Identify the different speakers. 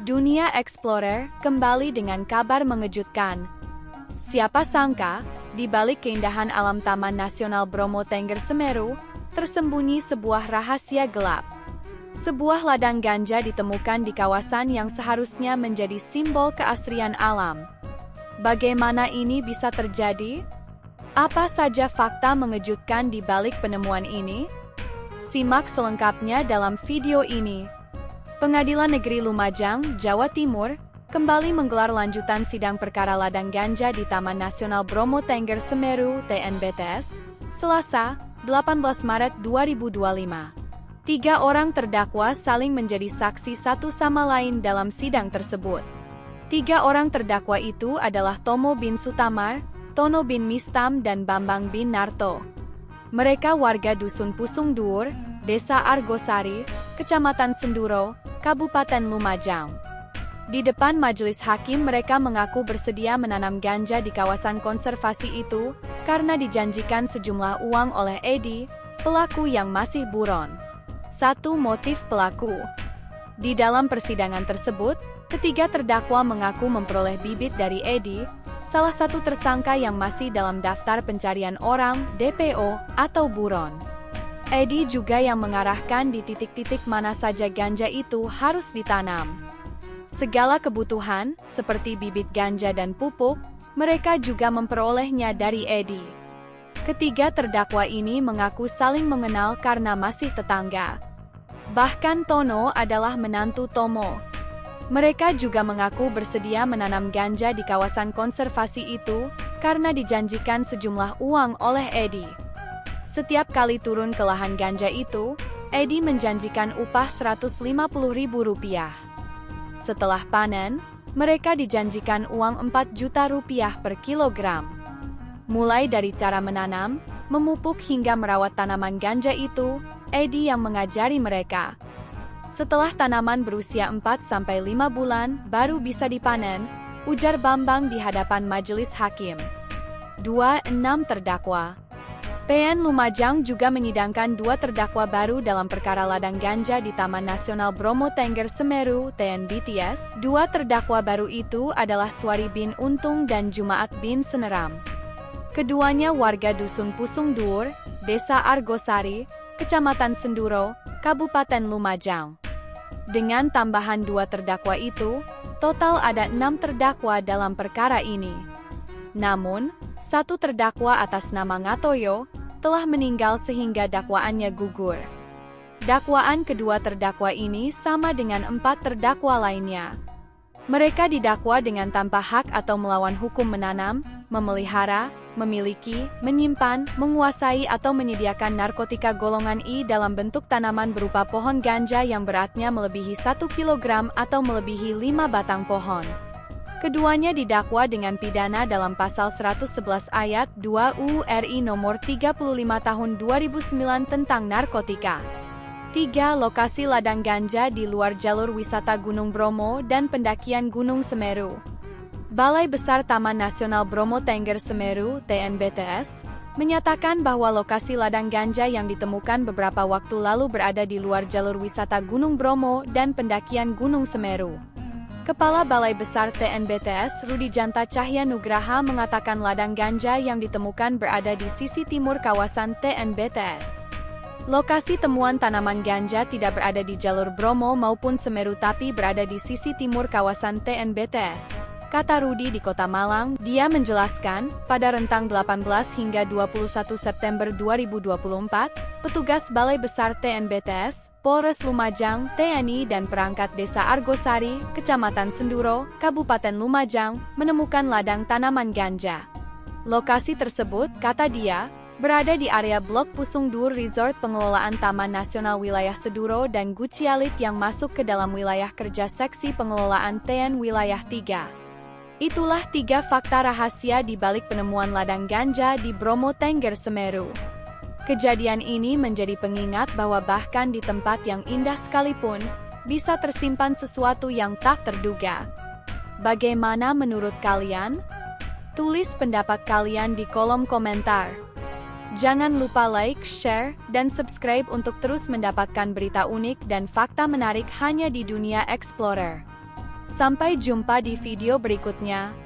Speaker 1: Dunia Explorer kembali dengan kabar mengejutkan. Siapa sangka, di balik keindahan alam Taman Nasional Bromo Tengger Semeru, tersembunyi sebuah rahasia gelap. Sebuah ladang ganja ditemukan di kawasan yang seharusnya menjadi simbol keasrian alam. Bagaimana ini bisa terjadi? Apa saja fakta mengejutkan di balik penemuan ini? Simak selengkapnya dalam video ini. Pengadilan Negeri Lumajang, Jawa Timur, kembali menggelar lanjutan sidang perkara ladang ganja di Taman Nasional Bromo Tengger Semeru (TNBTS), Selasa, 18 Maret 2025. 3 orang terdakwa saling menjadi saksi satu sama lain dalam sidang tersebut. 3 orang terdakwa itu adalah Tomo bin Sutamar, Tono bin Mistam, dan Bambang bin Narto. Mereka warga Dusun Pusung Dhuwur, Desa Argosari, Kecamatan Senduro, Kabupaten Lumajang. Di depan majelis hakim mereka mengaku bersedia menanam ganja di kawasan konservasi itu karena dijanjikan sejumlah uang oleh Edi, pelaku yang masih buron. Satu motif pelaku. Di dalam persidangan tersebut, ketiga terdakwa mengaku memperoleh bibit dari Edi, salah satu tersangka yang masih dalam daftar pencarian orang (DPO) atau buron. Edi juga yang mengarahkan di titik-titik mana saja ganja itu harus ditanam. Segala kebutuhan, seperti bibit ganja dan pupuk, mereka juga memperolehnya dari Edi. Ketiga terdakwa ini mengaku saling mengenal karena masih tetangga. Bahkan Tono adalah menantu Tomo. Mereka juga mengaku bersedia menanam ganja di kawasan konservasi itu karena dijanjikan sejumlah uang oleh Edi. Setiap kali turun ke lahan ganja itu, Edi menjanjikan upah Rp150.000. Setelah panen, mereka dijanjikan uang Rp4 juta per kilogram. Mulai dari cara menanam, memupuk hingga merawat tanaman ganja itu, Edi yang mengajari mereka. Setelah tanaman berusia 4-5 bulan baru bisa dipanen, ujar Bambang di hadapan majelis hakim. 26 terdakwa. PN Lumajang juga menyidangkan 2 terdakwa baru dalam perkara ladang ganja di Taman Nasional Bromo Tengger Semeru (TNBTS). 2 terdakwa baru itu adalah Suari bin Untung dan Jumaat bin Seneram. Keduanya warga Dusun Pusung Dhuwur, Desa Argosari, Kecamatan Senduro, Kabupaten Lumajang. Dengan tambahan 2 terdakwa itu, total ada 6 terdakwa dalam perkara ini. Namun, 1 terdakwa atas nama Ngatoyo telah meninggal sehingga dakwaannya gugur. Dakwaan kedua terdakwa ini sama dengan 4 terdakwa lainnya. Mereka didakwa dengan tanpa hak atau melawan hukum menanam, memelihara, memiliki, menyimpan, menguasai atau menyediakan narkotika golongan I dalam bentuk tanaman berupa pohon ganja yang beratnya melebihi 1 kg atau melebihi 5 batang pohon. Keduanya didakwa dengan pidana dalam pasal 111 ayat 2 UU RI nomor 35 tahun 2009 tentang narkotika. 3 lokasi ladang ganja di luar jalur wisata Gunung Bromo dan pendakian Gunung Semeru. Balai Besar Taman Nasional Bromo Tengger Semeru (TNBTS) menyatakan bahwa lokasi ladang ganja yang ditemukan beberapa waktu lalu berada di luar jalur wisata Gunung Bromo dan pendakian Gunung Semeru. Kepala Balai Besar TNBTS Rudi Janta Cahya Nugraha mengatakan ladang ganja yang ditemukan berada di sisi timur kawasan TNBTS. Lokasi temuan tanaman ganja tidak berada di jalur Bromo maupun Semeru tapi berada di sisi timur kawasan TNBTS. Kata Rudi di Kota Malang, dia menjelaskan, pada rentang 18 hingga 21 September 2024, petugas Balai Besar TNBTS, Polres Lumajang, TNI dan perangkat Desa Argosari, Kecamatan Senduro, Kabupaten Lumajang, menemukan ladang tanaman ganja. Lokasi tersebut, kata dia, berada di area Blok Pusung Dhuwur Resort Pengelolaan Taman Nasional Wilayah Seduro dan Gucialit yang masuk ke dalam wilayah kerja Seksi Pengelolaan TN Wilayah 3. Itulah 3 fakta rahasia di balik penemuan ladang ganja di Bromo Tengger Semeru. Kejadian ini menjadi pengingat bahwa bahkan di tempat yang indah sekalipun, bisa tersimpan sesuatu yang tak terduga. Bagaimana menurut kalian? Tulis pendapat kalian di kolom komentar. Jangan lupa like, share, dan subscribe untuk terus mendapatkan berita unik dan fakta menarik hanya di Dunia Explorer. Sampai jumpa di video berikutnya.